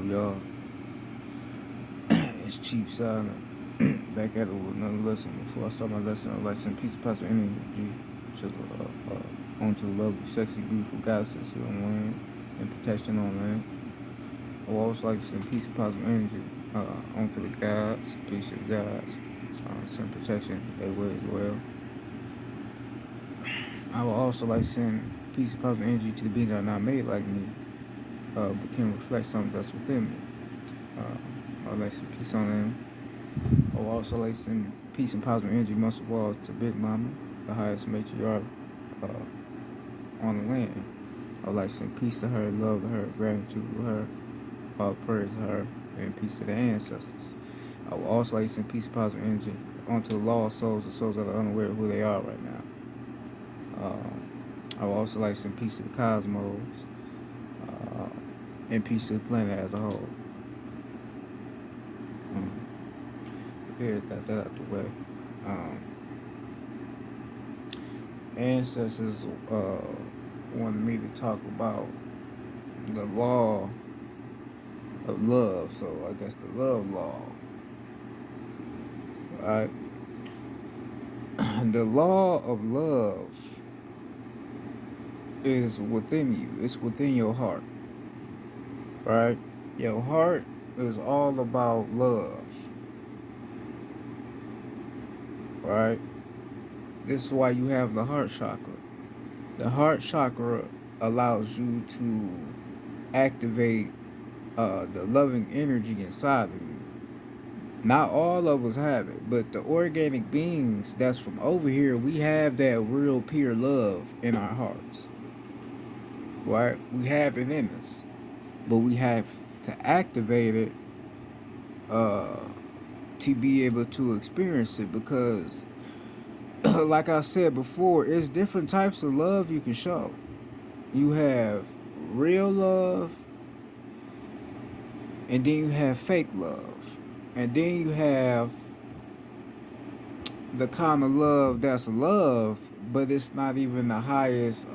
Y'all, it's Chief Silent back at it with another lesson. Before I start my lesson, I'd like to send peace, positive energy to onto the lovely, sexy, beautiful goddesses here on land and protection on land. I would also like to send peace and positive energy onto the gods, peace to the gods, send protection that way as well. I would also like to send peace and positive energy to the beings that are not made like me, but can reflect something that's within me. I'd like some peace on them. I would also like to send peace and positive energy most of all to Big Mama, the highest matriarch on the land. I would like to send peace to her, love to her, gratitude to her, all praise to her, and peace to the ancestors. I would also like to send peace and positive energy onto the lost souls, the souls that are unaware of who they are right now. I would also like to send peace to the cosmos uh, and peace to the planet as a whole. Yeah, got that out the way. Um, Ancestors wanted me to talk about the law of love. So I guess the love law, right? The law of love is within you. It's within your heart, right? Your heart is all about love, right? This is why you have the heart chakra. The heart chakra allows you to activate the loving energy inside of you. Not all of us have it, but the organic beings that's from over here, we have that real pure love in our hearts, right? We have it in us, but we have to activate it uh, to be able to experience it because, like I said before, it's different types of love you can show. You have real love, and then you have fake love, and then you have the kind of love that's love, but it's not even the highest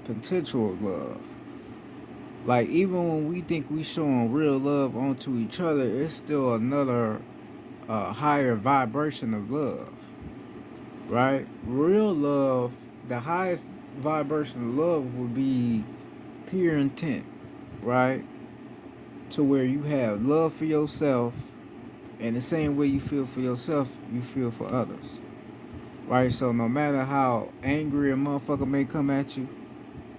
potential of love. Like even when we think we showing real love onto each other, it's still another higher vibration of love, right? Real love, the highest vibration of love would be pure intent, right? To where you have love for yourself, and the same way you feel for yourself, you feel for others. Right, so no matter how angry a motherfucker may come at you,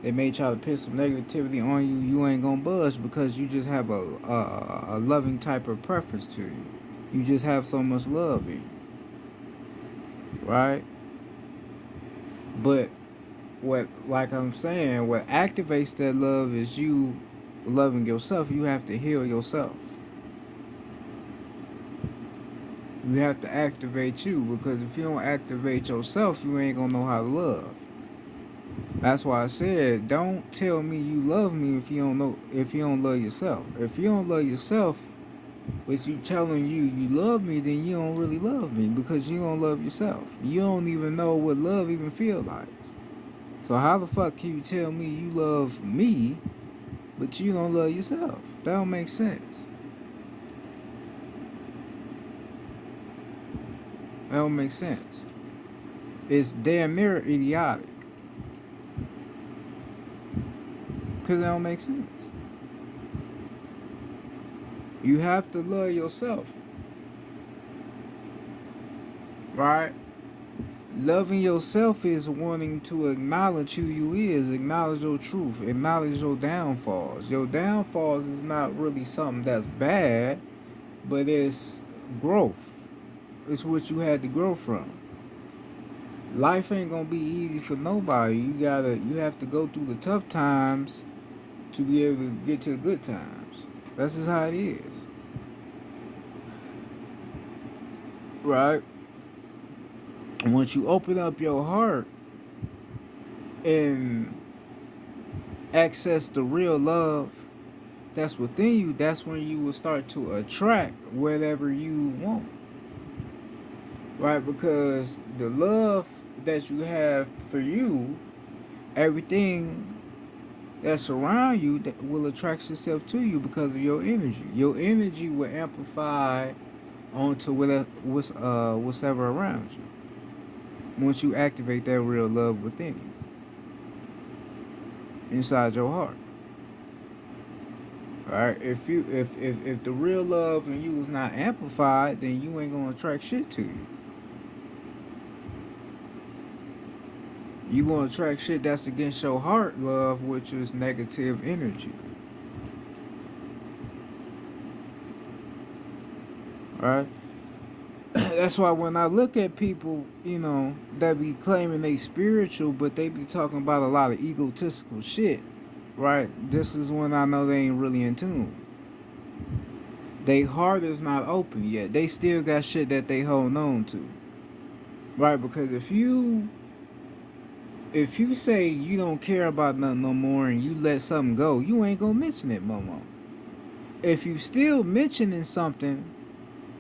they may try to put some negativity on you. You ain't gonna budge because you just have a loving type of preference to you. You just have so much love in you, right? But what, like I'm saying, what activates that love is you loving yourself. You have to heal yourself. You have to activate you because if you don't activate yourself, you ain't gonna know how to love. That's why I said, don't tell me you love me if you don't love yourself. If you don't love yourself, but you telling you love me, then you don't really love me because you don't love yourself. You don't even know what love even feel like. So how the fuck can you tell me you love me, but you don't love yourself? That don't make sense. That don't make sense. It's damn near idiotic because that don't make sense. You have to love yourself, right? Loving yourself is wanting to acknowledge who you is, acknowledge your truth, acknowledge your downfalls. Your downfalls is not really something that's bad, but it's growth. It's what you had to grow from. Life ain't gonna be easy for nobody. You have to go through the tough times to be able to get to the good times. That's just how it is. Right? Once you open up your heart and access the real love that's within you, that's when you will start to attract whatever you want, right? Because the love that you have for you, everything that surround you that will attract itself to you because of your energy. Your energy will amplify onto whatever around you once you activate that real love within you, inside your heart. All right. If the real love in you is not amplified, then you ain't gonna attract shit to you. You gonna attract shit that's against your heart love, which is negative energy. All right. That's why when I look at people, that be claiming they spiritual, but they be talking about a lot of egotistical shit, right? This is when I know they ain't really in tune. They heart is not open yet. They still got shit that they hold on to, right? Because if you say you don't care about nothing no more and you let something go, you ain't gonna mention it no more. If you still mentioning something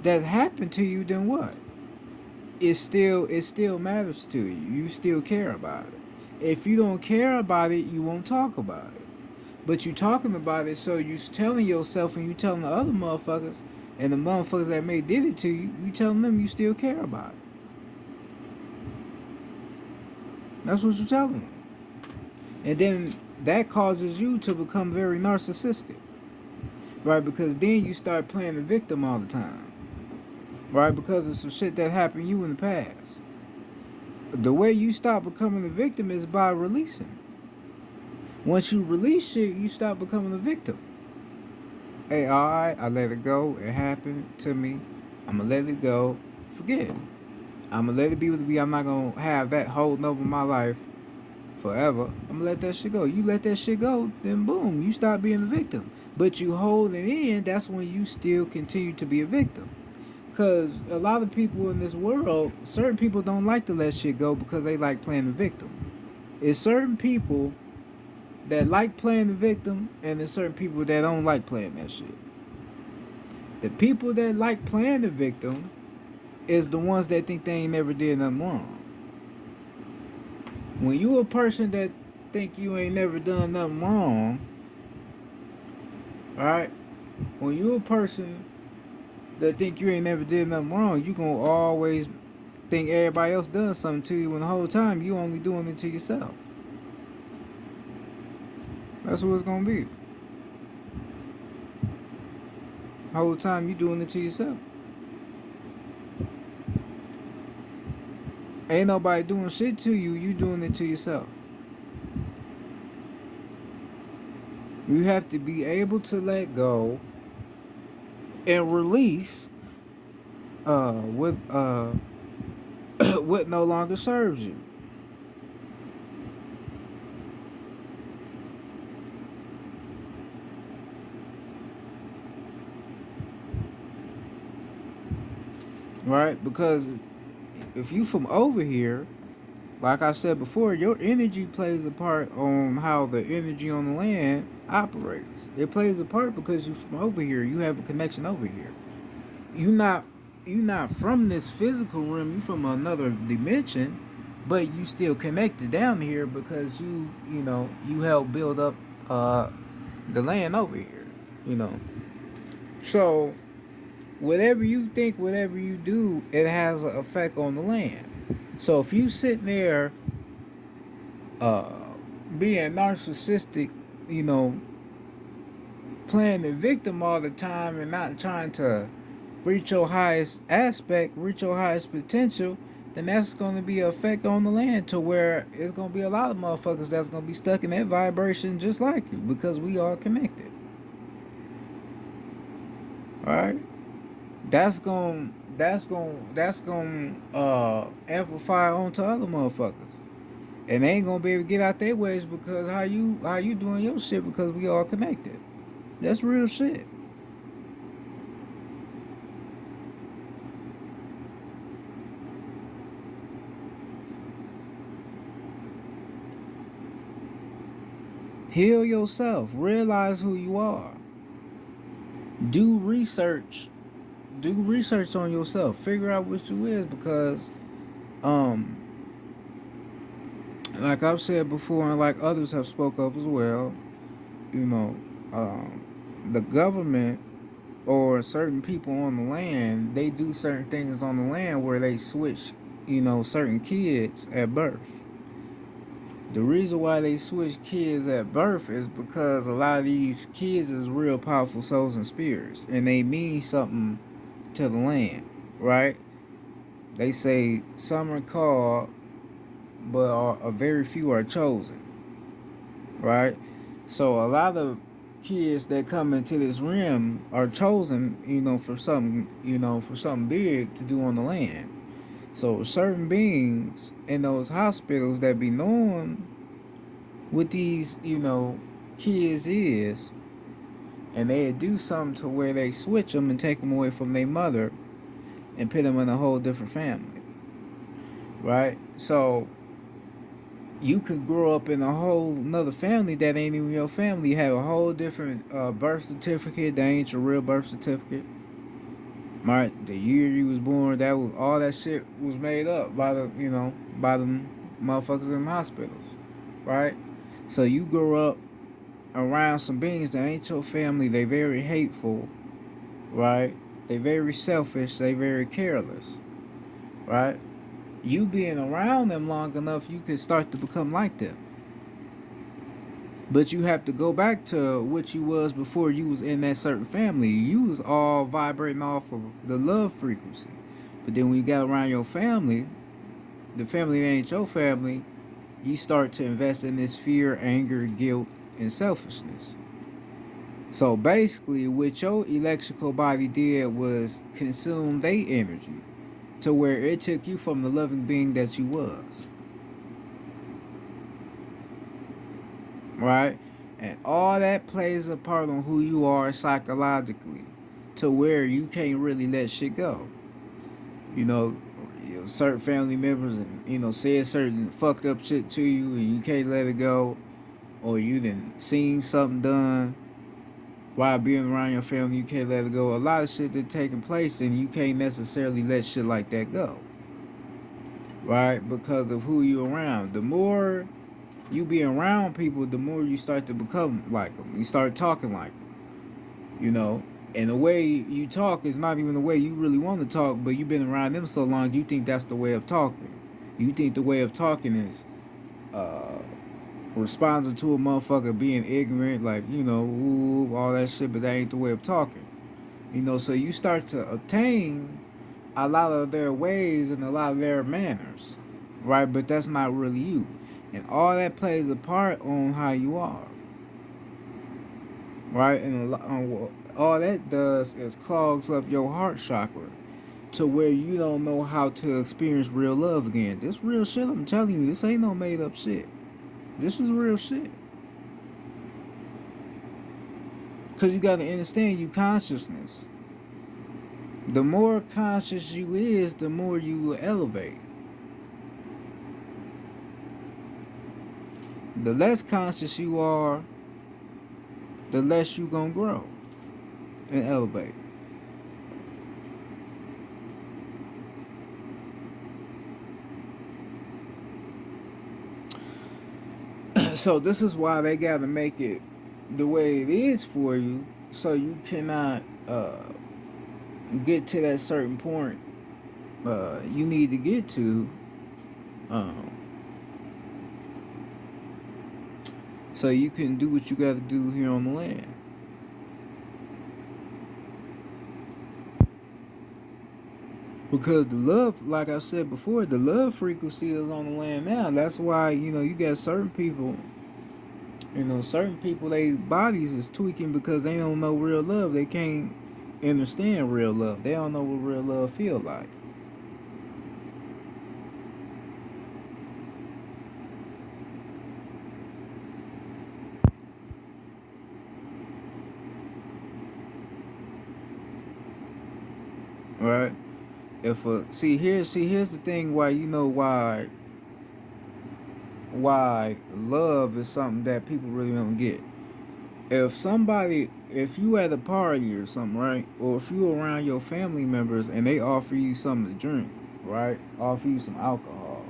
that happened to you, then what? It still matters to you. You still care about it. If you don't care about it, you won't talk about it. But you talking about it, so you telling yourself and you telling the other motherfuckers and the motherfuckers that may did it to you, you telling them you still care about it. That's what you telling them. And then that causes you to become very narcissistic, right? Because then you start playing the victim all the time, right? Because of some shit that happened to you in the past. The way you stop becoming the victim is by releasing. Once you release shit, you stop becoming a victim. Hey, alright, I let it go. It happened to me. I'm gonna let it go. Forget it. I'm gonna let it be what it be. I'm not gonna have that holding over my life forever. I'm gonna let that shit go. You let that shit go, then boom, you stop being the victim. But you hold it in, that's when you still continue to be a victim. Because a lot of people in this world, certain people don't like to let shit go because they like playing the victim. It's certain people that like playing the victim, and there's certain people that don't like playing that shit. The people that like playing the victim is the ones that think they ain't never did nothing wrong. When you a person that think you ain't never done nothing wrong, right? When you a person that think you ain't never did nothing wrong, you gonna always think everybody else done something to you when the whole time you only doing it to yourself. That's what it's gonna be. The whole time you doing it to yourself. Ain't nobody doing shit to you, you doing it to yourself. You have to be able to let go and release with what no longer serves you. Right? Because if you from over here, like I said before, your energy plays a part on how the energy on the land operates. It plays a part because you from over here. You have a connection over here. You not you not from this physical realm. You from another dimension, but you still connected down here because you help build up uh the land over here. You know. So whatever you think, whatever you do, it has an effect on the land. So if you sitting there uh, being narcissistic, you know, playing the victim all the time and not trying to reach your highest aspect, reach your highest potential, then that's going to be an effect on the land to where it's going to be a lot of motherfuckers that's going to be stuck in that vibration just like you because we are connected. All right? That's going to amplify onto other motherfuckers. And they ain't gonna be able to get out their ways because how you doing your shit because we all connected. That's real shit. Heal yourself. Realize who you are. Do research. Do research on yourself. Figure out what you is because um like I've said before and like others have spoke of as well, you know, the government or certain people on the land, they do certain things on the land where they switch, certain kids at birth. The reason why they switch kids at birth is because a lot of these kids is real powerful souls and spirits, and they mean something to the land, right? They say some are called, but a very few are chosen, right? So a lot of kids that come into this realm are chosen, for something big to do on the land. So certain beings in those hospitals that be knowing what these, kids is, and they do something to where they switch them and take them away from their mother and put them in a whole different family, right? So you could grow up in a whole another family that ain't even your family. You have a whole different birth certificate that ain't your real birth certificate. Right, the year you was born, that was all that shit was made up by by the motherfuckers in the hospitals, right? So you grow up around some beings that ain't your family. They very hateful, right? They very selfish. They very careless, right? You being around them long enough, you could start to become like them. But you have to go back to what you was before you was in that certain family. You was all vibrating off of the love frequency. But then when you got around your family, the family that ain't your family, you start to invest in this fear, anger, guilt, and selfishness. So basically, what your electrical body did was consume their energy to where it took you from the loving being that you was. Right? And all that plays a part on who you are psychologically to where you can't really let shit go. You know, certain family members and said certain fucked up shit to you and you can't let it go, or you done seen something done while being around your family, you can't let it go. A lot of shit that taking place and you can't necessarily let shit like that go. Right? Because of who you around. The more you be around people, the more you start to become like them. You start talking like them, And the way you talk is not even the way you really want to talk, but you've been around them so long, you think that's the way of talking. You think the way of talking is uh, responding to a motherfucker being ignorant, like, ooh, all that shit, but that ain't the way of talking. So you start to obtain a lot of their ways and a lot of their manners, right? But that's not really you. And all that plays a part on how you are, right? And all that does is clogs up your heart chakra to where you don't know how to experience real love again. This real shit, I'm telling you, this ain't no made up shit. This is real shit. Because you got to understand you consciousness. The more conscious you is, the more you will elevate. The less conscious you are, the less you gonna grow and elevate. So this is why they gotta make it the way it is for you, so you cannot get to that certain point you need to get to, um, so you can do what you got to do here on the land. Because the love, like I said before, the love frequency is on the land now. That's why you got certain people. Certain people, their bodies is tweaking because they don't know real love. They can't understand real love. They don't know what real love feel like. Right? If here's the thing why why love is something that people really don't get. If you at a party or something, right, or if you around your family members and they offer you something to drink, right, offer you some alcohol,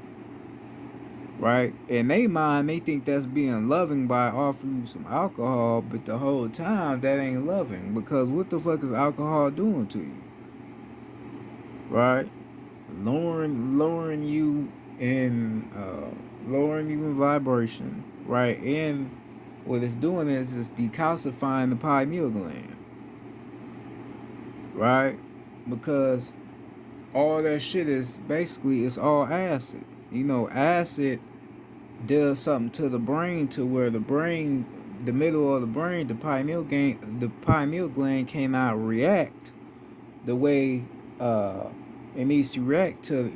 right? In they mind, they think that's being loving by offering you some alcohol, but the whole time that ain't loving, because what the fuck is alcohol doing to you, right? Lowering you in vibration, right? And what it's doing is it's decalcifying the pineal gland, right? Because all that shit is basically it's all acid. You know, acid does something to the brain to where the brain, the middle of the brain, the pineal gland cannot react the way uh, it needs to react to,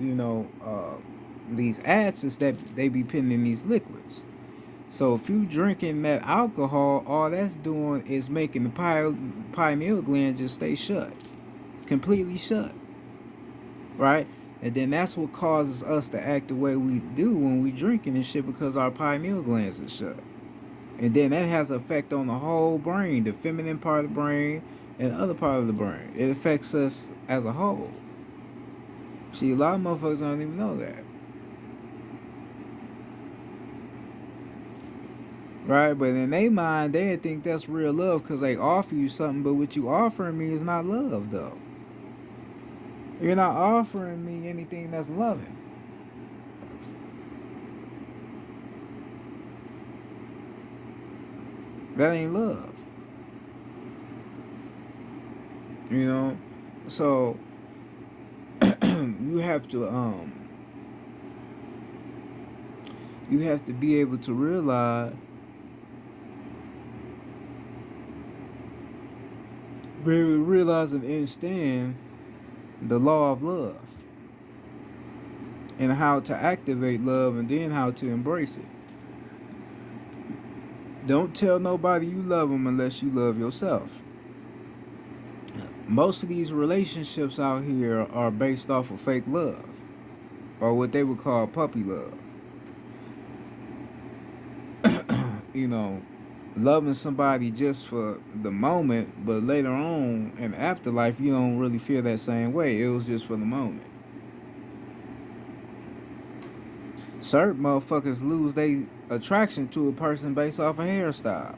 these acids that they be putting in these liquids. So if you drinking that alcohol, all that's doing is making the pineal gland just stay shut, completely shut, right? And then that's what causes us to act the way we do when we drinking and shit because our pineal glands are shut. And then that has an effect on the whole brain, the feminine part of the brain and the other part of the brain. It affects us as a whole. See, a lot of motherfuckers don't even know that. Right? But in their mind, they think that's real love because they offer you something, but what you offering me is not love, though. You're not offering me anything that's loving. That ain't love. You know? So, you have to, you have to be able to realize and understand the law of love and how to activate love and then how to embrace it. Don't tell nobody you love them unless you love yourself. Most of these relationships out here are based off of fake love or what they would call puppy love. You know, loving somebody just for the moment, but later on in afterlife, you don't really feel that same way. It was just for the moment. Certain motherfuckers lose their attraction to a person based off a hairstyle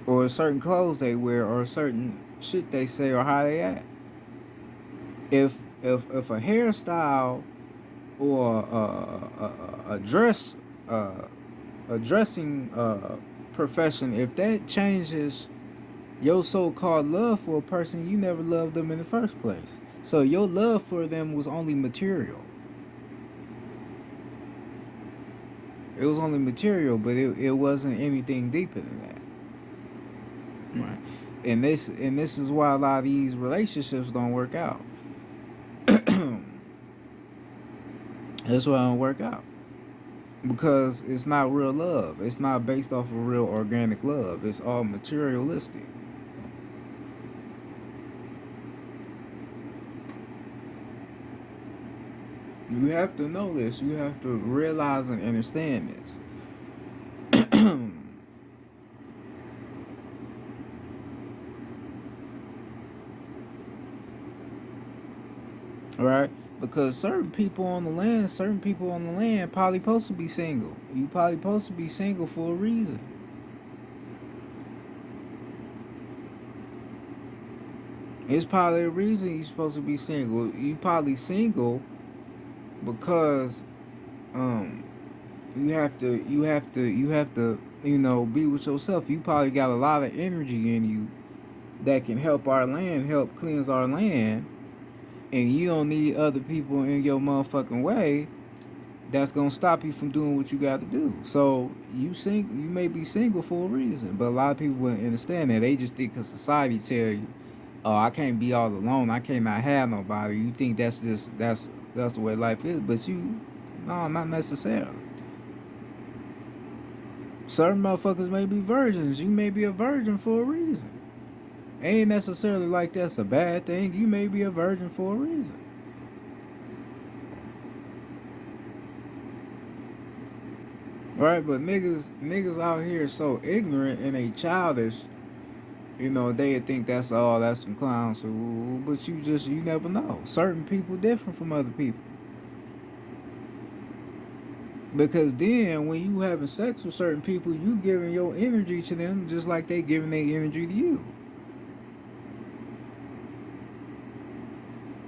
or certain clothes they wear or certain shit they say or how they act. If a hairstyle or a dress a dressing profession, if that changes your so-called love for a person, you never loved them in the first place. So your love for them was only material. It was only material, but it wasn't anything deeper than that. Right. And this is why a lot of these relationships don't work out. That's why it don't work out. Because it's not real love. It's not based off of real organic love. It's all materialistic. You have to know this. You have to realize and understand this. Right? Because certain people on the land probably supposed to be single. You probably supposed to be single for a reason. It's probably a reason you're supposed to be single. You probably single because um you have to be with yourself. You probably got a lot of energy in you that can help cleanse our land, and you don't need other people in your motherfucking way that's gonna stop you from doing what you got to do. So you may be single for a reason, but a lot of people wouldn't understand that. They just think because society tell you, "Oh, I can't be all alone. I cannot have nobody." You think that's the way life is, but no, not necessarily. Certain motherfuckers may be virgins. You may be a virgin for a reason. Ain't necessarily like that's a bad thing. You may be a virgin for a reason. Right? But niggas out here so ignorant and they childish, they think that's some clowns. But you never know. Certain people different from other people. Because then when you having sex with certain people, you giving your energy to them just like they giving their energy to you.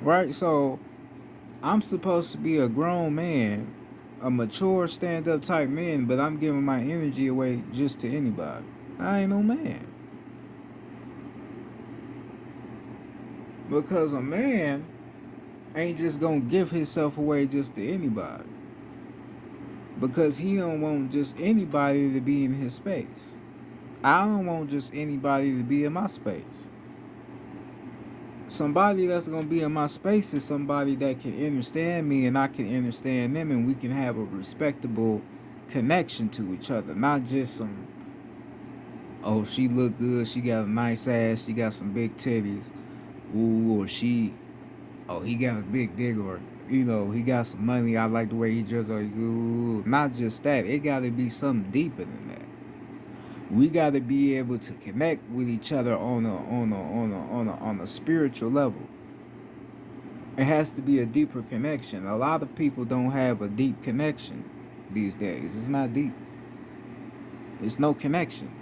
Right? So I'm supposed to be a grown man, a mature stand up type man, but I'm giving my energy away just to anybody. I ain't no man. Because a man ain't just gonna give himself away just to anybody. Because he don't want just anybody to be in his space. I don't want just anybody to be in my space. Somebody that's gonna be in my space is somebody that can understand me and I can understand them, and we can have a respectable connection to each other. Not just some, oh, she look good, she got a nice ass, she got some big titties. Ooh, or she, oh, he got a big dick, or he got some money. I like the way he dressed. Like, ooh, not just that. It got to be something deeper than that. We got to be able to connect with each other on a spiritual level. It has to be a deeper connection. A lot of people don't have a deep connection these days. It's not deep. It's no connection.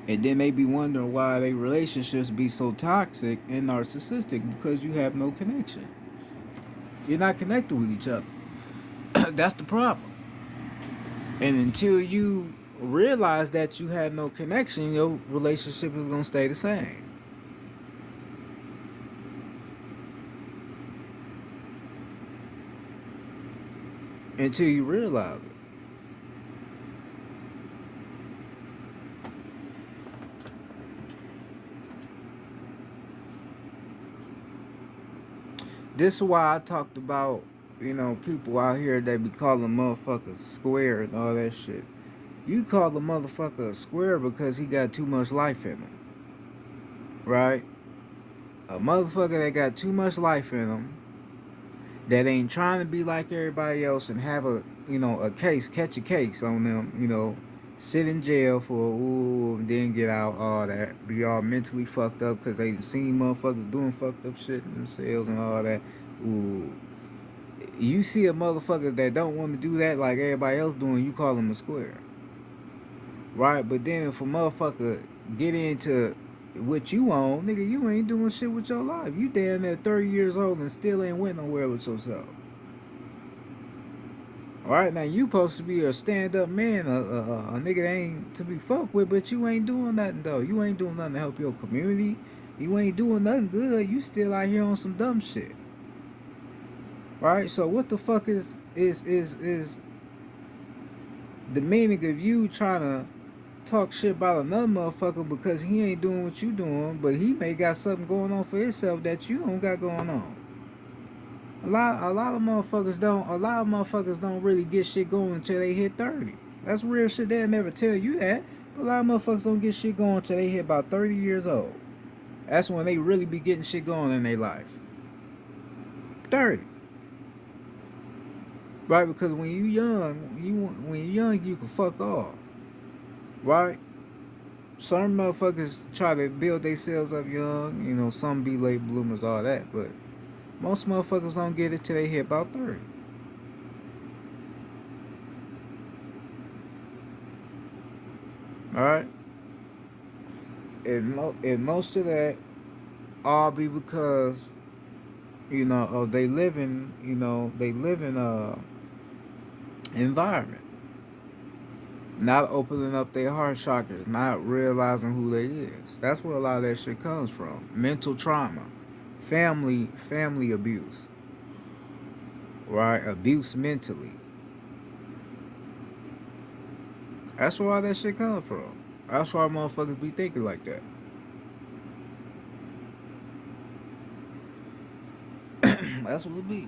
And then they be wondering why their relationships be so toxic and narcissistic because you have no connection. You're not connected with each other. That's the problem. And until you realize that you have no connection, your relationship is gonna stay the same. Until you realize it. This is why I talked about, people out here that be calling motherfuckers square and all that shit. You call the motherfucker a square because he got too much life in him. Right? A motherfucker that got too much life in him, that ain't trying to be like everybody else and have a case, catch a case on them, sit in jail for, ooh, then get out, all that. Be all mentally fucked up because they seen motherfuckers doing fucked up shit themselves and all that. Ooh. You see a motherfucker that don't want to do that like everybody else doing, you call him a square. Right? But then if a motherfucker get into what you own, nigga, you ain't doing shit with your life. You damn near 30 years old and still ain't went nowhere with yourself. All right, now you supposed to be a stand-up man, a nigga that ain't to be fucked with, but you ain't doing nothing though. You ain't doing nothing to help your community. You ain't doing nothing good. You still out here on some dumb shit. Right? So what the fuck is the meaning of you trying to talk shit about another motherfucker because he ain't doing what you doing, but he may got something going on for himself that you don't got going on. A lot of motherfuckers don't really get shit going until they hit 30. That's real shit. They'll never tell you that. But a lot of motherfuckers don't get shit going until they hit about 30 years old. That's when they really be getting shit going in their life. 30. Right? Because when you young, you can fuck off. Right? Some motherfuckers try to build themselves up young. Some be late bloomers, all that. But most motherfuckers don't get it till they hit about 30. All right? And most of that all be because, of they live in a environment. Not opening up their heart chakras, not realizing who they is. That's where a lot of that shit comes from. Mental trauma, family abuse, right? Abuse mentally. That's where all that shit comes from. That's why motherfuckers be thinking like that. That's what it be.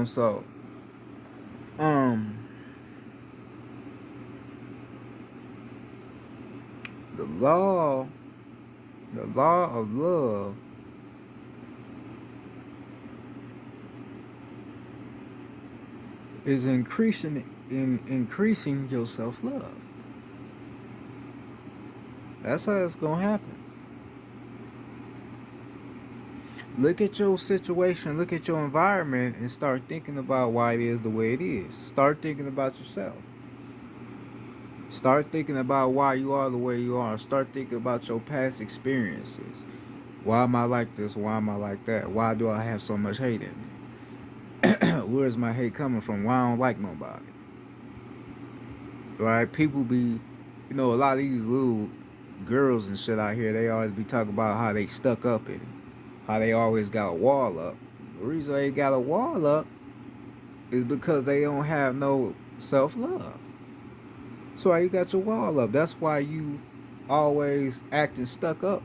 So um the law the law of love is increasing your self love. That's how it's gonna happen. Look at your situation, look at your environment, and start thinking about why it is the way it is. Start thinking about yourself. Start thinking about why you are the way you are. Start thinking about your past experiences. Why am I like this? Why am I like that? Why do I have so much hate in me? Where's my hate coming from? Why I don't like nobody? Right? People be, a lot of these little girls and shit out here, they always be talking about how they stuck up in it. How they always got a wall up. The reason they got a wall up is because they don't have no self love. That's why you got your wall up. That's why you always acting stuck up,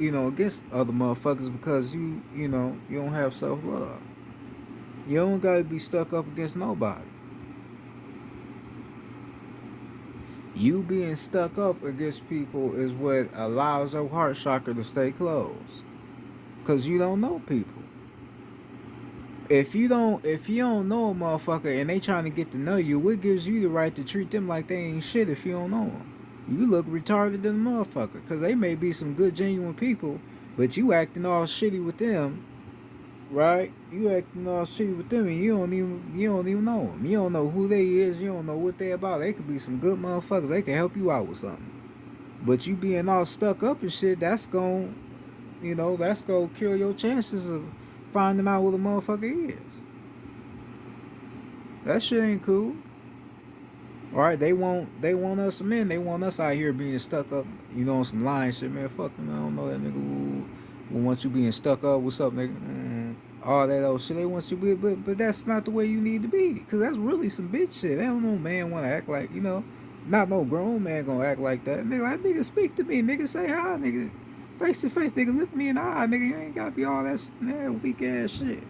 against other motherfuckers because you don't have self love. You don't gotta be stuck up against nobody. You being stuck up against people is what allows your heart chakra to stay closed. Cause you don't know people. If you don't know a motherfucker and they trying to get to know you, what gives you the right to treat them like they ain't shit if you don't know them? You look retarded than a motherfucker. Cause they may be some good genuine people, but you acting all shitty with them, right? You acting all shitty with them and you don't even know them. You don't know who they is. You don't know what they about. They could be some good motherfuckers. They can help you out with something. But you being all stuck up and shit, that's gonna kill your chances of finding out what a motherfucker is. That shit ain't cool. All right, they want us men. They want us out here being stuck up, on some lying shit, man. Fuck him, I don't know that nigga who want you being stuck up. What's up, nigga? All that old shit. They want you, but that's not the way you need to be, cause that's really some bitch shit. They don't no man want to act like, not no grown man gonna act like that. Nigga, speak to me, nigga, say hi, nigga, face to face, nigga, look me in the eye, nigga. You ain't gotta be all that weak ass shit,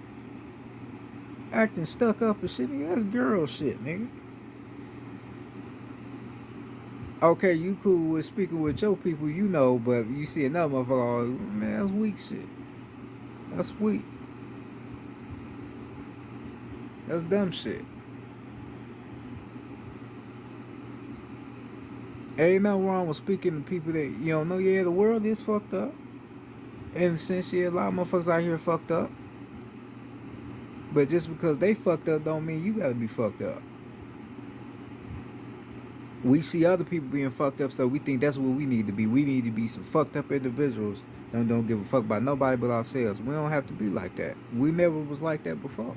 acting stuck up and shit, nigga. That's girl shit, nigga. Okay, you cool with speaking with your people, but you see another motherfucker, oh, man, that's weak shit. That's weak. That's dumb shit. Ain't nothing wrong with speaking to people that you don't know. Yeah, the world is fucked up. And since a lot of motherfuckers out here fucked up. But just because they fucked up don't mean you gotta be fucked up. We see other people being fucked up, so we think that's what we need to be. We need to be some fucked up individuals. Don't give a fuck about nobody but ourselves. We don't have to be like that. We never was like that before.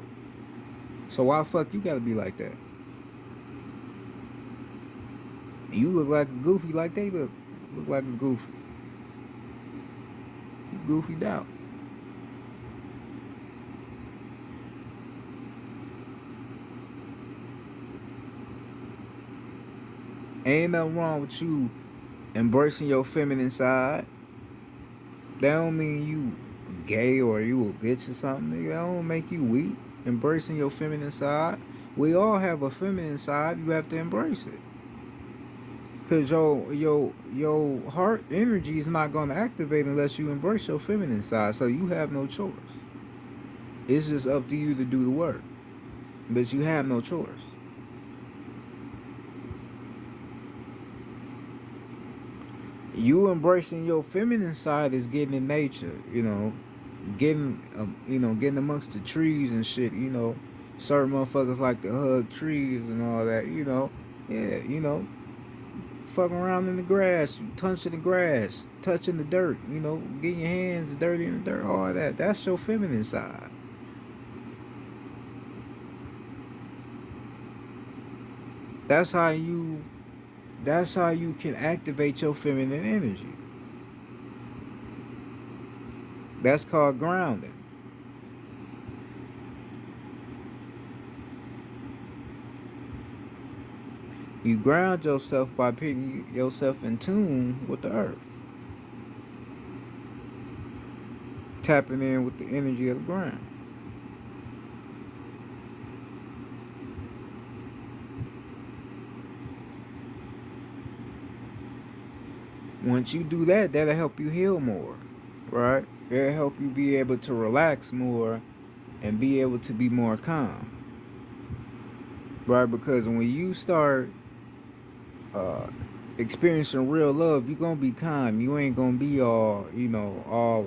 So why the fuck you gotta be like that? You look like a goofy like they look like a goofy. Goofy out. Ain't nothing wrong with you embracing your feminine side. That don't mean you gay or you a bitch or something, nigga. That don't make you weak. Embracing your feminine side. We all have a feminine side. You have to embrace it. Cause your heart energy is not gonna activate unless you embrace your feminine side. So you have no choice. It's just up to you to do the work. But you have no choice. You embracing your feminine side is getting in nature, getting amongst the trees and shit, certain motherfuckers like to hug trees and all that, yeah, fucking around in the grass, touching the grass, touching the dirt, getting your hands dirty in the dirt, all that. That's your feminine side. That's how you. That's how you can activate your feminine energy. That's called grounding. You ground yourself by putting yourself in tune with the earth, tapping in with the energy of the ground. Once you do that, that'll help you heal more, right? It'll help you be able to relax more and be able to be more calm, right? Because when you start uh, experiencing real love, you're gonna be calm. You ain't gonna be all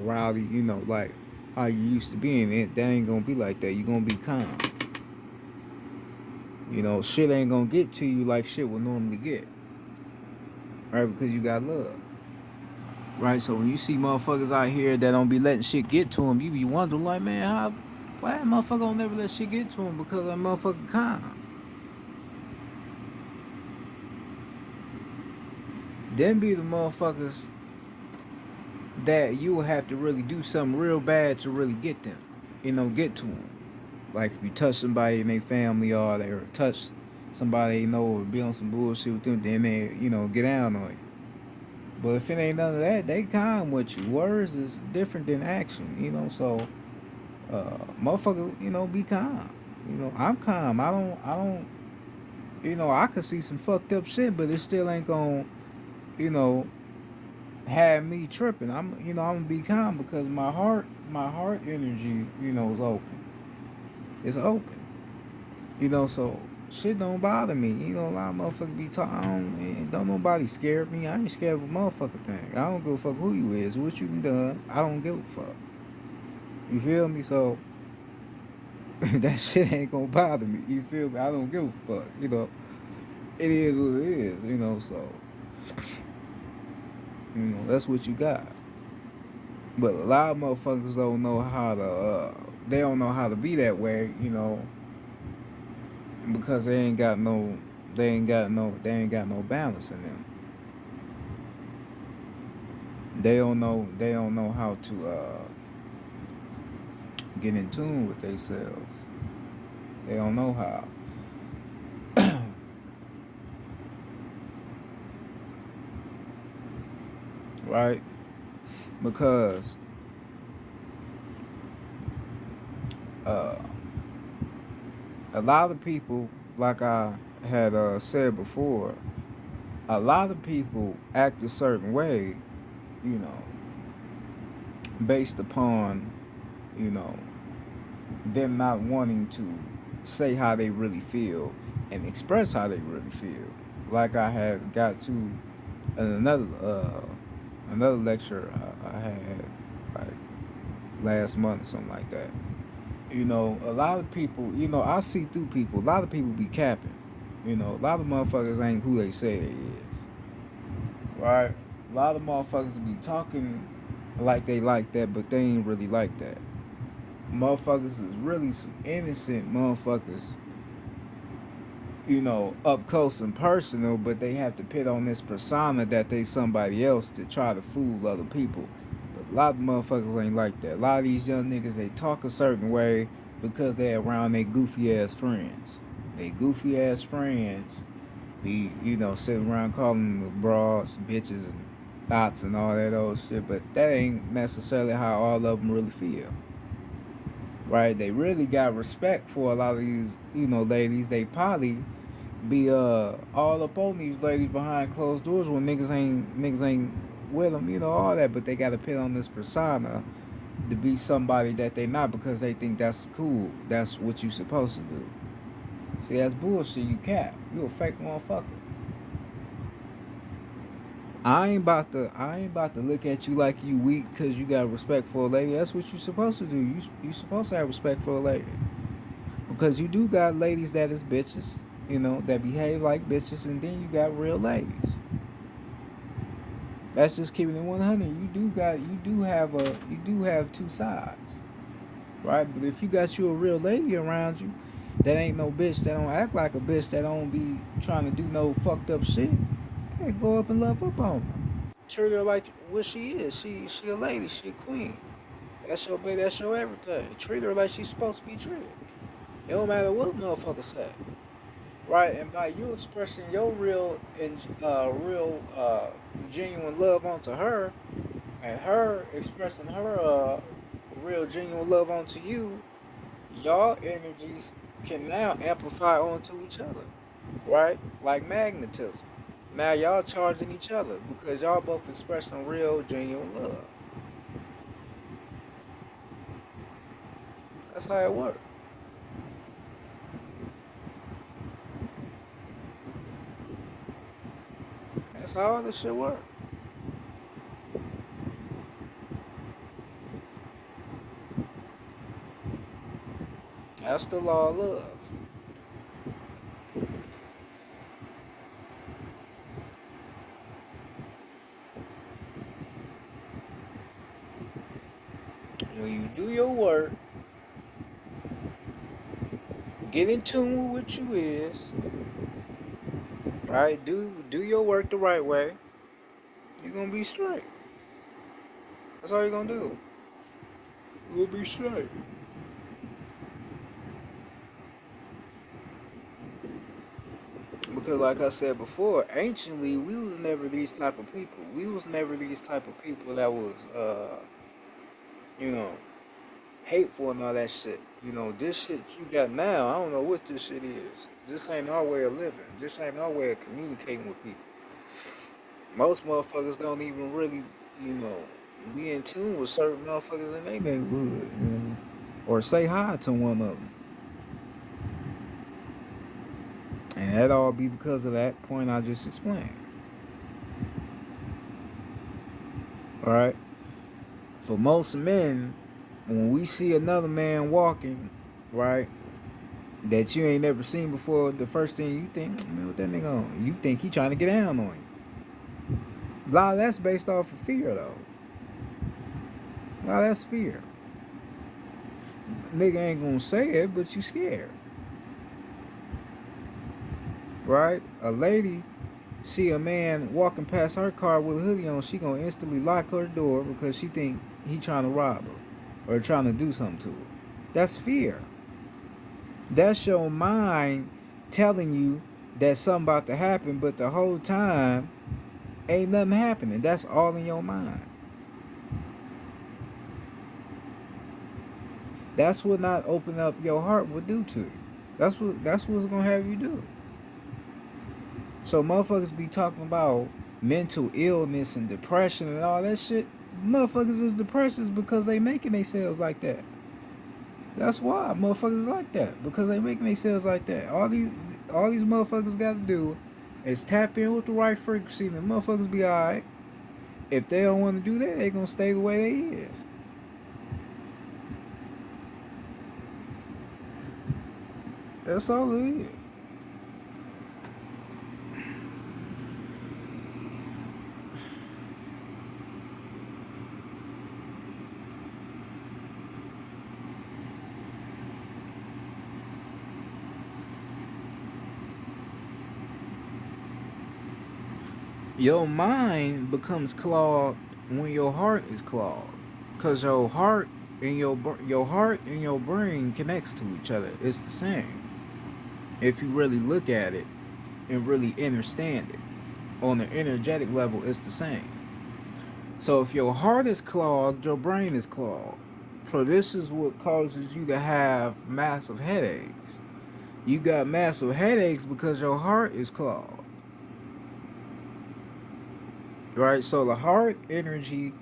rowdy, like how you used to be in it. That ain't gonna be like that. You gonna be calm. You know, shit ain't gonna get to you like shit would normally get, right? Because you got love, right? So when you see motherfuckers out here that don't be letting shit get to them, you be wondering like, man, why that motherfucker don't never let shit get to him? Because that motherfucker calm. Then be the motherfuckers that you will have to really do something real bad to really get them, get to them. Like if you touch somebody in their family or they touch somebody they know or be on some bullshit with them, then they, get down on you. But if it ain't none of that, they calm with you. Words is different than action, so motherfucker, be calm. I'm calm. I could see some fucked up shit, but it still ain't gonna, you know, have me tripping. I'm gonna be calm because my heart energy, is open. It's open. So shit don't bother me. A lot of motherfuckers be talking. Don't nobody scare me. I ain't scared of a motherfucker thing. I don't give a fuck who you is, what you done. I don't give a fuck. You feel me? So that shit ain't gonna bother me. You feel me? I don't give a fuck. It is what it is. So that's what you got. But a lot of motherfuckers don't know how to. They don't know how to be that way. Because they ain't got no. They ain't got no balance in them. They don't know. They don't know how to get in tune with themselves. They don't know how. Right? Because uh, a lot of people, like I had said before, a lot of people act a certain way, you know, based upon, you know, them not wanting to say how they really feel and express how they really feel. Like I had got to another lecture I had like last month or something like that. A lot of people, I see through people. A lot of people be capping. A lot of motherfuckers ain't who they say they is. Right? A lot of motherfuckers be talking like they like that, but they ain't really like that. Motherfuckers is really some innocent motherfuckers, up close and personal, but they have to put on this persona that they somebody else to try to fool other people. But a lot of motherfuckers ain't like that. A lot of these young niggas, they talk a certain way because they around their goofy ass friends. They goofy ass friends be, sitting around calling them broads, bitches, and thoughts and all that old shit. But that ain't necessarily how all of them really feel. Right? They really got respect for a lot of these, ladies. They probably be all up on these ladies behind closed doors when niggas ain't with them, all that. But they got to put on this persona to be somebody that they not because they think that's cool. That's what you supposed to do. See, that's bullshit. You cap. You a fake motherfucker. I ain't about to look at you like you weak because you got respect for a lady. That's what you supposed to do. You supposed to have respect for a lady because you do got ladies that is bitches, that behave like bitches, and then you got real ladies. That's just keeping it 100. You do have two sides, right? But if you got you a real lady around you, that ain't no bitch that don't act like a bitch that don't be trying to do no fucked up shit. Hey, go up and love up on her. Treat her like what she is. She a lady. She a queen. That's your baby. That's your everything. Treat her like she's supposed to be treated. It don't matter what motherfucker say. Right, and by you expressing your real genuine love onto her, and her expressing her real genuine love onto you, y'all energies can now amplify onto each other, right? Like magnetism. Now y'all charging each other because y'all both expressing real genuine love. That's how it works. That's how all this shit works. That's the law of love. When you do your work, get in tune with what you is, right? Do your work the right way. You're gonna be straight. That's all you're gonna do. You'll be straight. Because like I said before, anciently we was never these type of people. We was never these type of people that was you know, hateful and all that shit. You know, this shit you got now, I don't know what this shit is. This ain't our way of living. This ain't our way of communicating with people. Most motherfuckers don't even really, you know, be in tune with certain motherfuckers in their neighborhood, you know, or say hi to one of them. And that all be because of that point I just explained. All right. For most men, when we see another man walking, right, that you ain't never seen before, the first thing you think, man, what that nigga on? You think he trying to get down on you. A lot of that's based off of fear, though. A lot of that's fear. Nigga ain't gonna say it, but you scared, right? A lady see a man walking past her car with a hoodie on, she gonna instantly lock her door because she think he trying to rob her or trying to do something to her. That's fear. That's your mind telling you that something about to happen, but the whole time ain't nothing happening. That's all in your mind. That's what not opening up your heart will do to you. That's what's gonna have you do. So motherfuckers be talking about mental illness and depression and all that shit. Motherfuckers is depressed because they making themselves like that. That's why motherfuckers like that, because they making themselves like that. All these motherfuckers got to do is tap in with the right frequency, and the motherfuckers be alright. If they don't want to do that, they gonna stay the way they is. That's all it is. Your mind becomes clogged when your heart is clogged, cause your heart and your brain connects to each other. It's the same if you really look at it and really understand it. On the energetic level, it's the same. So if your heart is clogged, your brain is clogged. So this is what causes you to have massive headaches. You got massive headaches because your heart is clogged. Right? So the heart energy,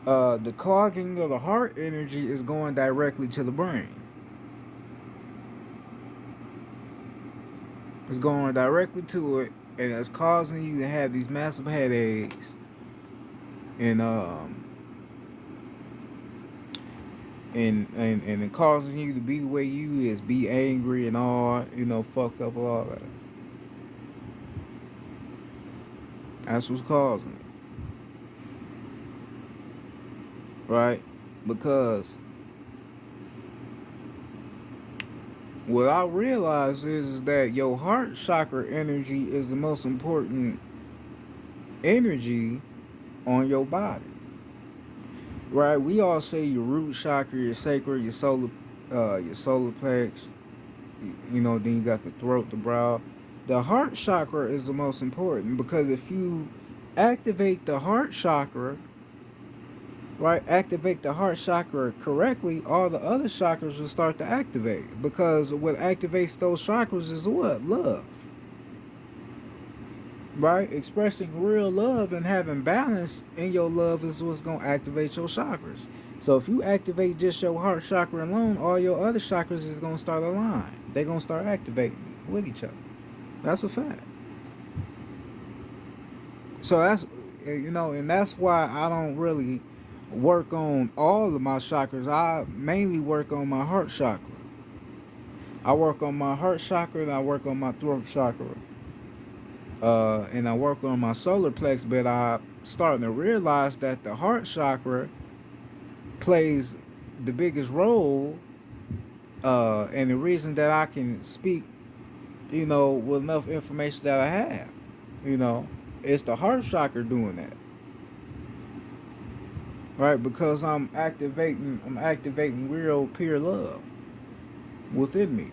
the clogging of the heart energy is going directly to the brain. It's going directly to it, and it's causing you to have these massive headaches and and it causes you to be the way you is, be angry and all, fucked up and all that. That's what's causing it, right? Because what I realize is that your heart chakra energy is the most important energy on your body, right? We all say your root chakra, your sacral, your solar plex. Then you got the throat, the brow. The heart chakra is the most important because if you activate the heart chakra, right, activate the heart chakra correctly, all the other chakras will start to activate. Because what activates those chakras is what? Love. Right? Expressing real love and having balance in your love is what's going to activate your chakras. So if you activate just your heart chakra alone, all your other chakras is going to start aligning. They're going to start activating with each other. That's a fact. So and that's why I don't really work on all of my chakras. I mainly work on my heart chakra. I work on my heart chakra and I work on my throat chakra. And I work on my solar plex, but I starting to realize that the heart chakra plays the biggest role, and the reason that I can speak, with enough information that I have, you know, it's the heart chakra doing that, right? Because I'm activating real pure love within me,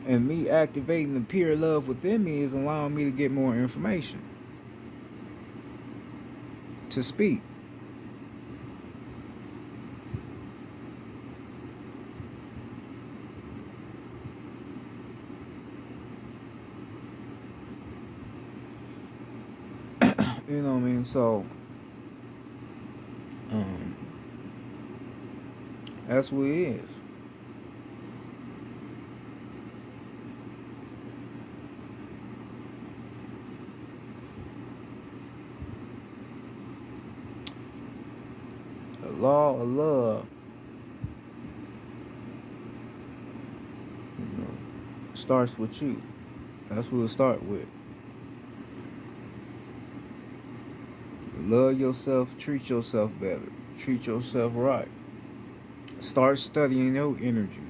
and me activating the pure love within me is allowing me to get more information to speak. You know what I mean? So, um, that's what it is. The law of love, you know, starts with you. That's what it start with. Love yourself, treat yourself better, treat yourself right. Start studying your energy.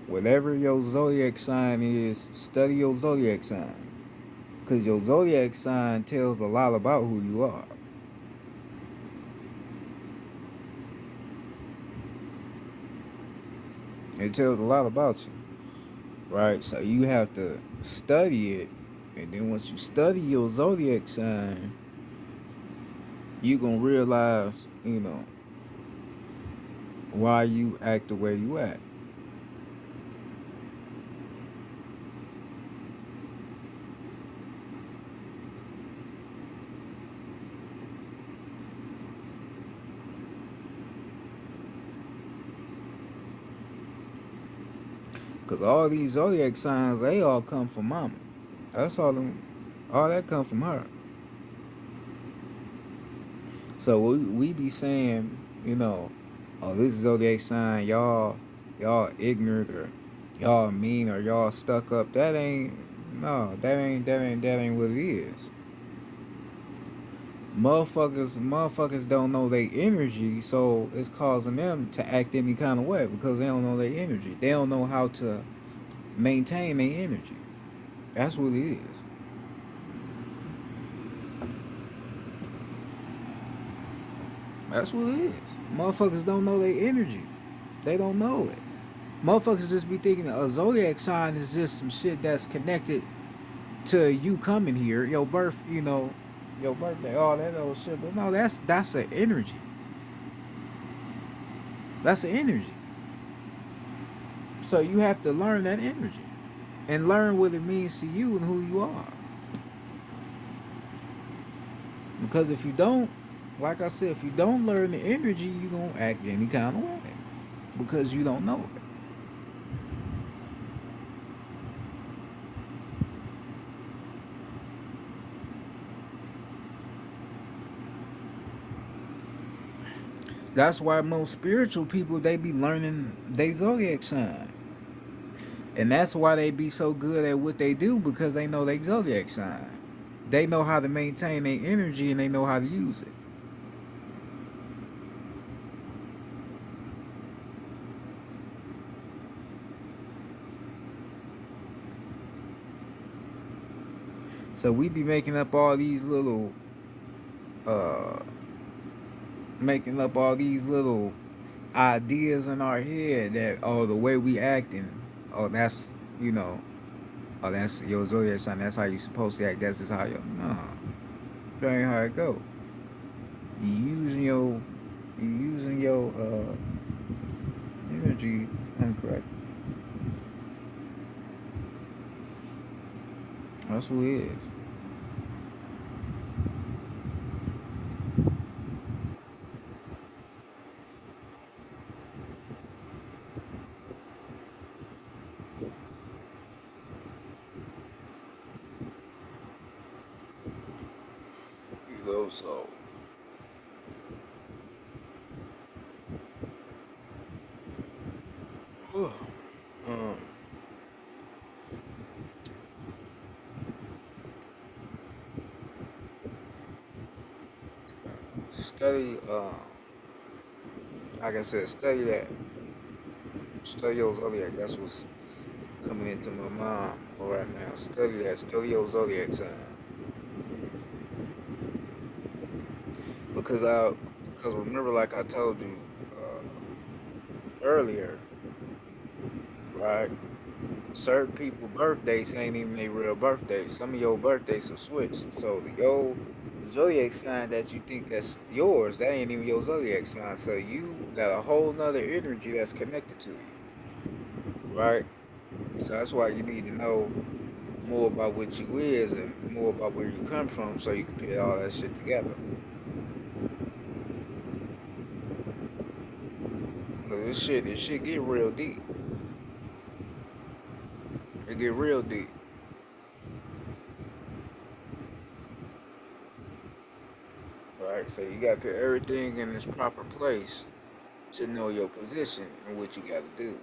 Whatever your zodiac sign is, study your zodiac sign. Because your zodiac sign tells a lot about who you are. It tells a lot about you, right? So you have to study it. And then once you study your zodiac sign, you going to realize, why you act the way you act. Because all these zodiac signs, they all come from mama. That's all that come from her. So we be saying, oh, this zodiac sign, y'all ignorant or y'all mean or y'all stuck up. That ain't no, that ain't what it is. Motherfuckers don't know their energy, so it's causing them to act any kind of way because they don't know their energy. They don't know how to maintain their energy. That's what it is. That's what it is. Motherfuckers don't know their energy. They don't know it. Motherfuckers just be thinking a zodiac sign is just some shit that's connected to you coming here, your birth, your birthday, all that old shit. But no, that's an energy. That's an energy. So you have to learn that energy and learn what it means to you and who you are. Because if you don't, like I said, if you don't learn the energy, you gonna act any kind of way because you don't know it. That's why most spiritual people they be learning they zodiac sign. And that's why they be so good at what they do because they know their zodiac sign. They know how to maintain their energy and they know how to use it. So we be uh making up all these little ideas in our head that oh the way we acting, oh that's you know, oh that's your zodiac sign, that's how you supposed to act, that's just how you no. That ain't how it go. You using your you using your energy incorrect. That's who it is. So um Study, like I said, study that. Study your zodiac. That's what's coming into my mind right now. Study that. Study your zodiac sign. Because remember, like I told you earlier, right? Certain people' birthdays ain't even their real birthdays. Some of your birthdays will switch. So your zodiac sign that you think that's yours, that ain't even your zodiac sign. So you got a whole nother energy that's connected to you, right? So that's why you need to know more about what you is and more about where you come from, so you can put all that shit together. Cause this shit get real deep. It get real deep, right? So you gotta put everything in its proper place to know your position and what you gotta do.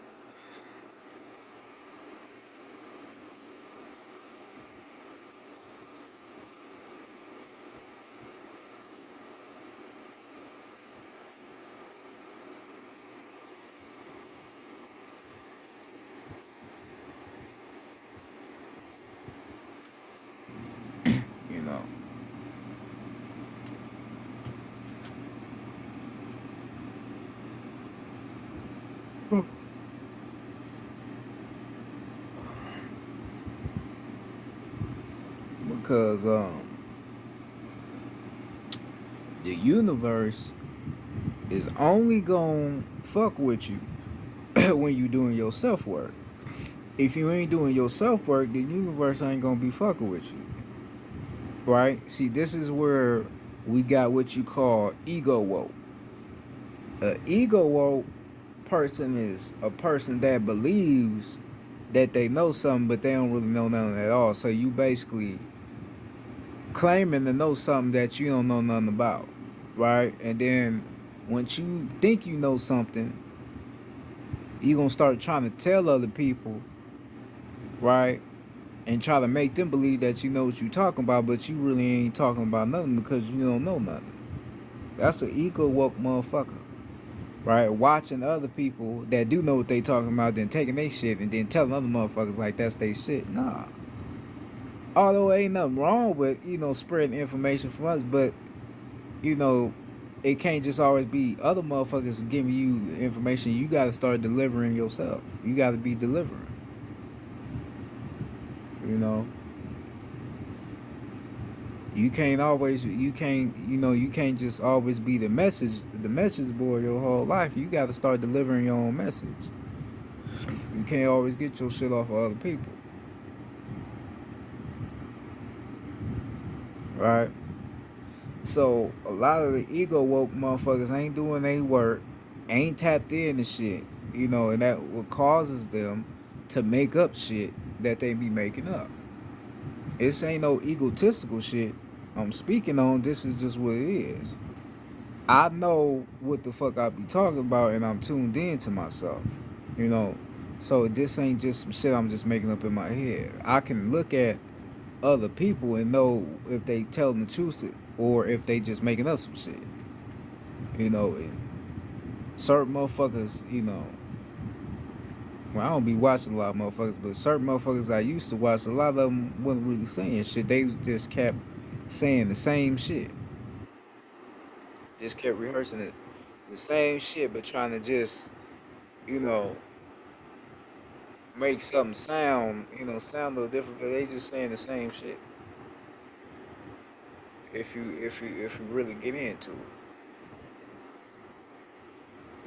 You know, because the universe is only gonna fuck with you when you doing your self work. If you ain't doing your self work, the universe ain't gonna be fucking with you, right? See, this is where we got what you call ego woke. Ego woke person is a person that believes that they know something, but they don't really know nothing at all. So you basically claiming to know something that you don't know nothing about, right? And then once you think you know something, you're gonna start trying to tell other people, right? And try to make them believe that you know what you're talking about, but you really ain't talking about nothing because you don't know nothing. That's an ego woke motherfucker, right? Watching other people that do know what they talking about, then taking their shit and then telling other motherfuckers like that's their shit. Nah. Although ain't nothing wrong with, spreading information from us, but you know, it can't just always be other motherfuckers giving you the information. You gotta start delivering yourself. You gotta be delivering. You know. You can't just always be the message boy your whole life. You gotta start delivering your own message. You can't always get your shit off of other people. Right? So a lot of the ego woke motherfuckers ain't doing their work, ain't tapped into shit, and that what causes them to make up shit that they be making up. This ain't no egotistical shit I'm speaking on. This is just what it is. I know what the fuck I be talking about, and I'm tuned in to myself, you know. So this ain't just some shit I'm just making up in my head. I can look at other people and know if they telling the truth or if they just making up some shit. You know, certain motherfuckers, well, I don't be watching a lot of motherfuckers, but certain motherfuckers I used to watch, a lot of them wasn't really saying shit. They just kept saying the same shit. Just kept rehearsing it, the same shit, but trying to just, you know, make something sound a little different, but they just saying the same shit. If you really get into it,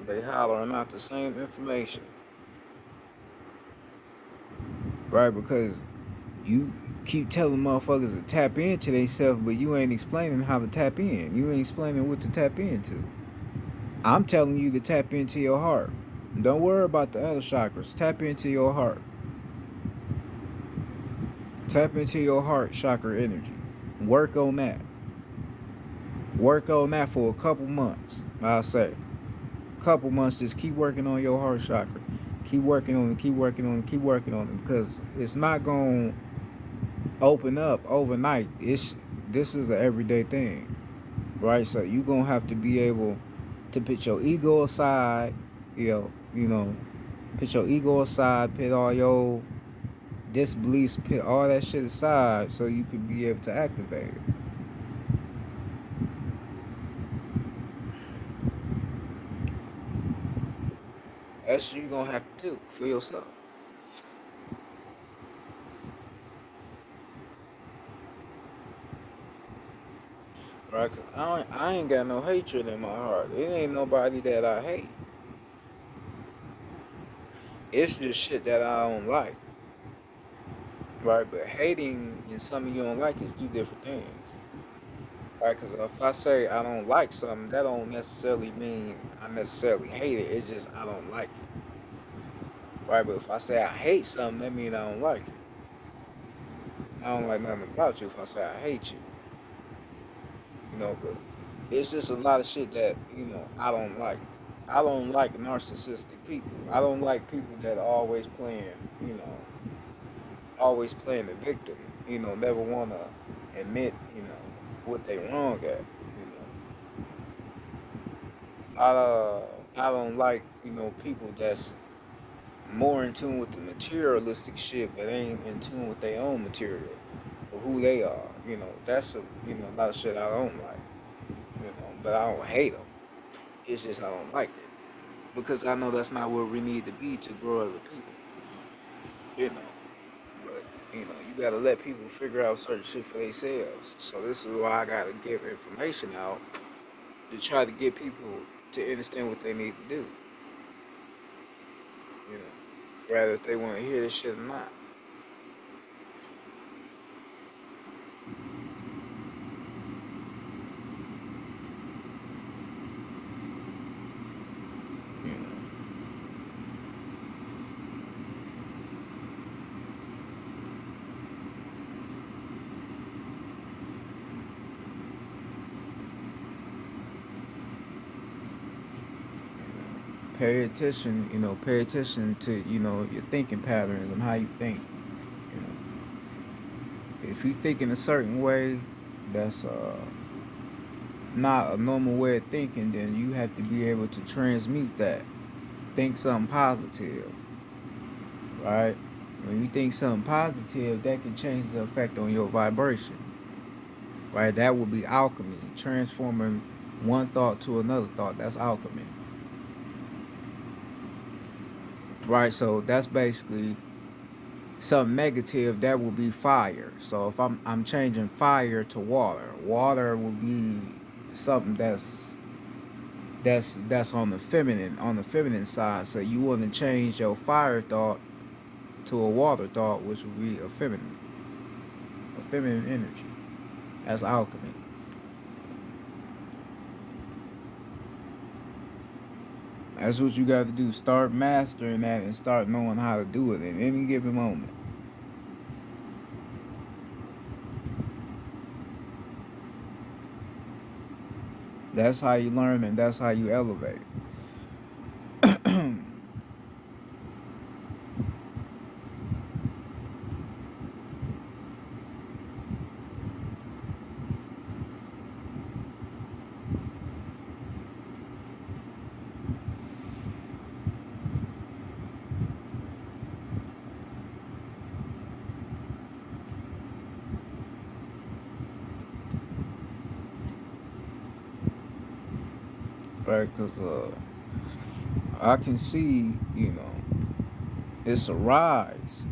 they hollering out the same information, right? Because you keep telling motherfuckers to tap into themselves, but you ain't explaining how to tap in. You ain't explaining what to tap into. I'm telling you to tap into your heart. Don't worry about the other chakras. Tap into your heart. Tap into your heart chakra energy. Work on that. Work on that for a couple months. I'll say. Couple months, just keep working on your heart chakra. Keep working on it. Keep working on it. Keep working on it because it's not gonna open up overnight. It's This is an everyday thing, right? So you gonna have to be able to put your ego aside. Put your ego aside. Put all your disbeliefs, put all that shit aside, so you can be able to activate it. That's what you gonna have to do for yourself, right? 'Cause I ain't got no hatred in my heart. It ain't nobody that I hate. It's just shit that I don't like, right? But hating and something you don't like is two different things, right? Because if I say I don't like something, that don't necessarily mean I necessarily hate it. It's just I don't like it, right? But if I say I hate something, that means I don't like it. I don't like nothing about you if I say I hate you, but it's just a lot of shit that, I don't like. I don't like narcissistic people. I don't like people that are you know, always playing the victim, never wanna admit, what they wrong at. I I don't like, people that's more in tune with the materialistic shit but ain't in tune with their own material or who they are. That's a lot of shit I don't like. But I don't hate them. It's just I don't like it because I know that's not where we need to be to grow as a people. You know, but you gotta let people figure out certain shit for themselves. So this is why I gotta give information out to try to get people to understand what they need to do. You know, rather if they want to hear this shit or not. You know, pay attention. Pay attention to your thinking patterns and how you think. If you think in a certain way, that's not a normal way of thinking, then you have to be able to transmute that. Think something positive, right? When you think something positive, that can change the effect on your vibration, right? That would be alchemy, transforming one thought to another thought. That's alchemy, right? So that's basically something negative. That will be fire. So if I'm changing fire to water, water will be something that's on the feminine side. So you want to change your fire thought to a water thought, which would be a feminine energy. That's alchemy. That's what you got to do. Start mastering that and start knowing how to do it in any given moment. That's how you learn and that's how you elevate. Right? Because I can see, it's a rise.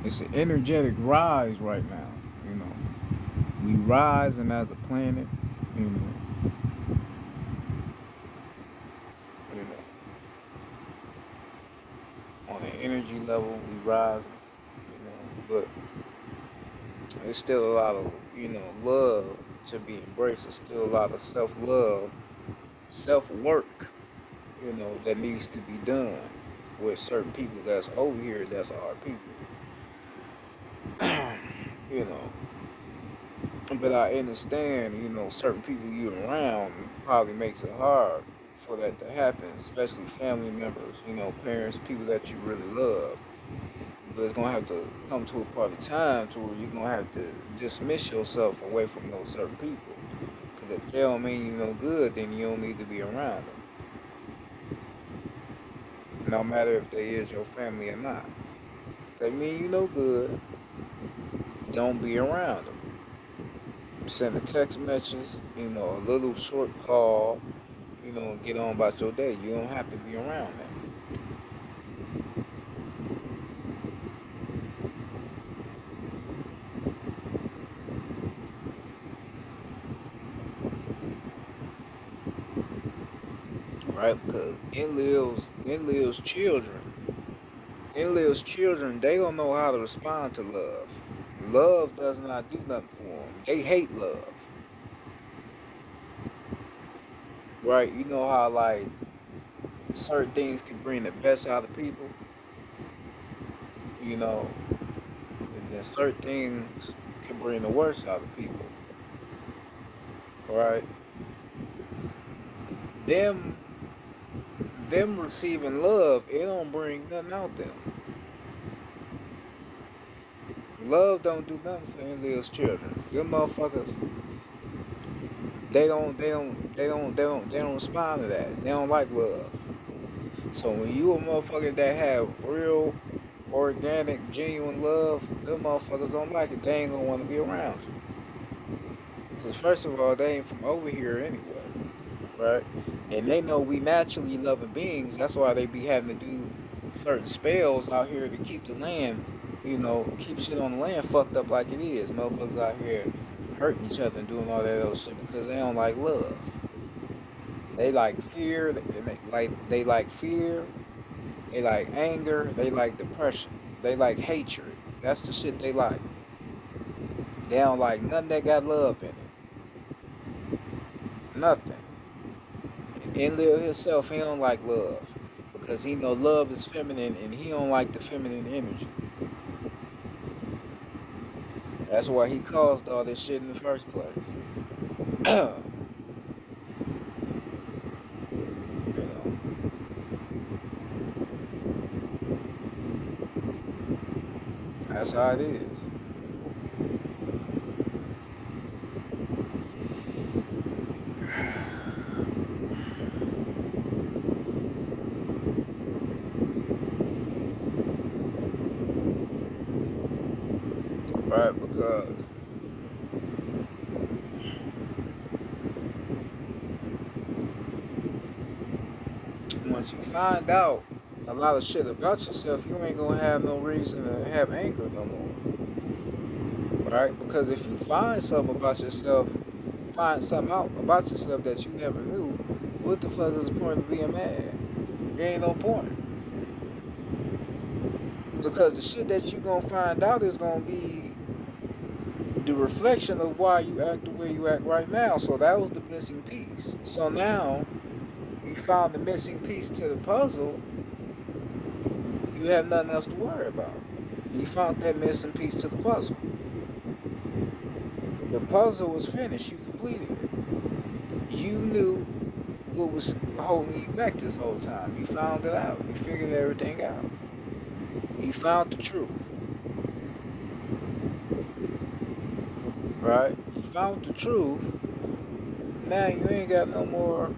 It's an energetic rise right now. You know, we rising as a planet. You know, you know, on an energy level, we rise. But there's still a lot of love to be embraced. There's still a lot of self love, self work, that needs to be done with certain people that's over here. That's our people. you know, but I understand, certain people you around probably makes it hard for that to happen, especially family members, parents, people that you really love. But it's gonna have to come to a part of time to where you're gonna have to dismiss yourself away from those certain people. Because if they don't mean you no good, then you don't need to be around them. No matter if they is your family or not. If they mean you no good, don't be around them. Send a text message, a little short call, get on about your day. You don't have to be around them. Right? Because in lives children, they don't know how to respond to love. Love does not do nothing for them. They hate love. Right? You know how like certain things can bring the best out of people, you know, and then certain things can bring the worst out of people. Right? Them them receiving love, it don't bring nothing out them. Love don't do nothing for any of those children. Them motherfuckers, they don't respond to that. They don't like love. So when you a motherfucker that have real, organic, genuine love, them motherfuckers don't like it. They ain't gonna want to be around you. Cause first of all, they ain't from over here anyway, right? And they know we naturally loving beings. That's why they be having to do certain spells out here to keep the land, keep shit on the land fucked up like it is. Motherfuckers out here hurting each other and doing all that other shit because they don't like love. They like fear. They like fear. They like anger. They like depression. They like hatred. That's the shit they like. They don't like nothing that got love in it. Nothing. Enlil himself, he don't like love because he know love is feminine and he don't like the feminine energy. That's why he caused all this shit in the first place. you know, that's how it is. Right? Because once you find out a lot of shit about yourself, you ain't gonna have no reason to have anger no more. Right? Because if you find something out about yourself that you never knew, what the fuck is the point of being mad? There ain't no point. Because the shit that you gonna find out is gonna be the reflection of why you act the way you act right now. So that was the missing piece. So now you found the missing piece to the puzzle. You have nothing else to worry about. You found that missing piece to the puzzle. The puzzle was finished. You completed it. You knew what was holding you back this whole time. You found it out. You figured everything out. You found the truth. Right? You found the truth. Now you ain't got no more,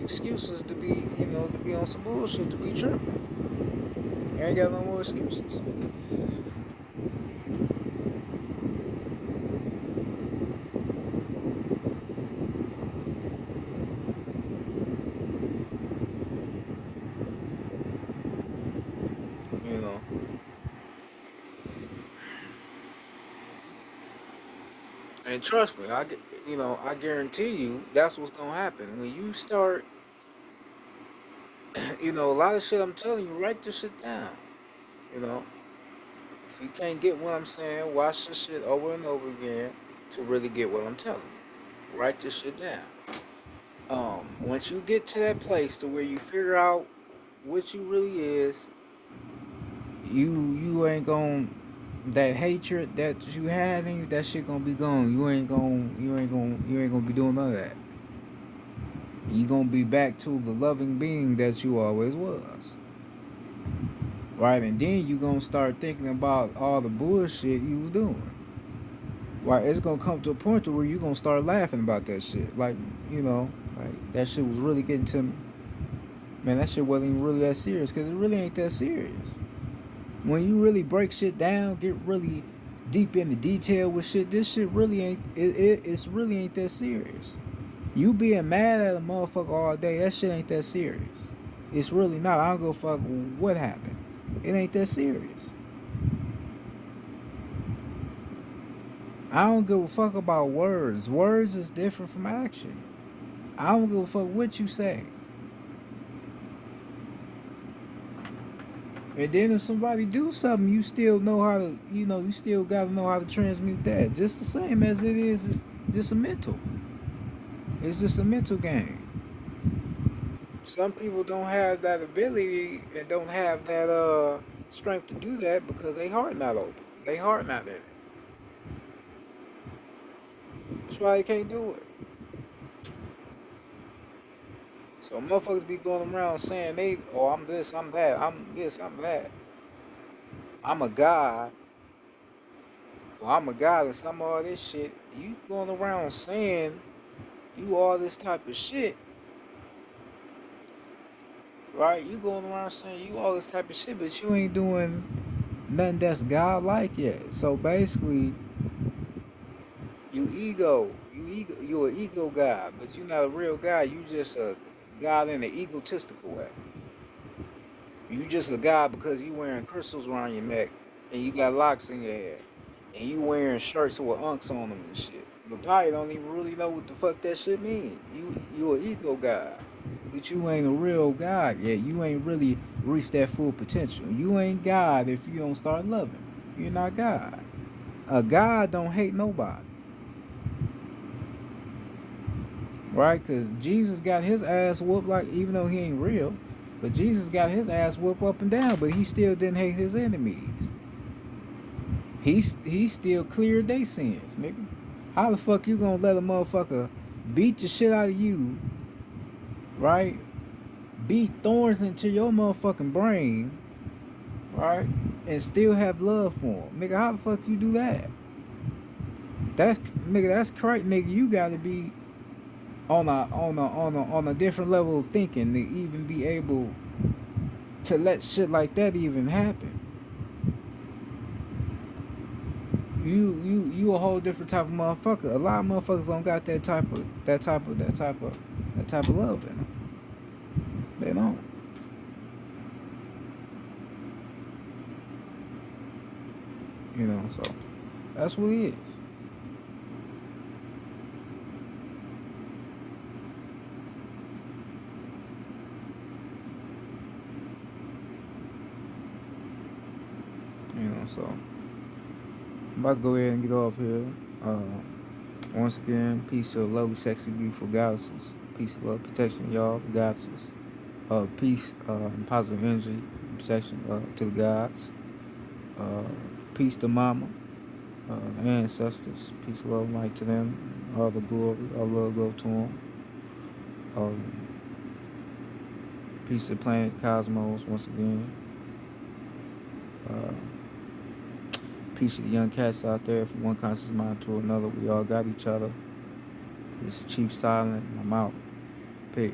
excuses to be on some bullshit, to be tripping. You ain't got no more excuses. You know. And trust me, I guarantee you that's what's gonna happen. When you start, a lot of shit I'm telling you, write this shit down. You know. If you can't get what I'm saying, watch this shit over and over again to really get what I'm telling you. Write this shit down. Once you get to that place to where you figure out what you really is, you ain't gonna that hatred that you have in you, that shit gonna be gone. You ain't gonna be doing none of that. You gonna be back to the loving being that you always was. Right? And then you gonna start thinking about all the bullshit you was doing. Right? It's gonna come to a point to where you gonna start laughing about that shit. Like, you know, like that shit was really getting to me. Man, that shit wasn't even really that serious because it really ain't that serious. When you really break shit down, get really deep into detail with shit, this shit really ain't it's really ain't that serious. You being mad at a motherfucker all day, that shit ain't that serious. It's really not. I don't give a fuck what happened. It ain't that serious. I don't give a fuck about words. Words is different from action. I don't give a fuck what you say. And then if somebody do something, you still know how to, you still gotta know how to transmute that. Just the same as it is just a mental. It's just a mental game. Some people don't have that ability and don't have that strength to do that because they heart not open. They heart not in it. That's why they can't do it. So motherfuckers be going around saying I'm this, I'm that, I'm this, I'm that. I'm a god, or I'm a god and some all this shit. You going around saying you all this type of shit, right? You going around saying you all this type of shit, but you ain't doing nothing that's godlike yet. So basically, you an ego god, but you're not a real god. You just a god in an egotistical way. You just a god because you wearing crystals around your neck and you got locks in your hair and you wearing shirts with unks on them and shit. But probably don't even really know what the fuck that shit mean. You an ego god, but you ain't a real god yet. You ain't really reached that full potential. You ain't God if you don't start loving. You're not God. A god don't hate nobody. Right? Because Jesus got his ass whooped, like, even though he ain't real, but Jesus got his ass whooped up and down, but he still didn't hate his enemies. He still cleared their sins, nigga. How the fuck you gonna let a motherfucker beat the shit out of you, right? Beat thorns into your motherfucking brain, right? And still have love for him, nigga. How the fuck you do that? That's nigga. That's correct, nigga. You gotta be on a different level of thinking to even be able to let shit like that even happen. You a whole different type of motherfucker. A lot of motherfuckers don't got that type of love in them. They don't. So that's what it is. So I'm about to go ahead and get off here. Uh, Once again, peace to the lovely, sexy, beautiful goddesses. Peace, love, protection, y'all, goddesses. Peace and positive energy, protection to the gods. Uh, Peace to Mama, ancestors. Peace, love, light to them. All the glory, all love go to them. Um, Peace to the planet, cosmos, once again. Uh, Peace to the young cats out there, from one conscious mind to another. We all got each other. This is Chief Silent. I'm out. Peace.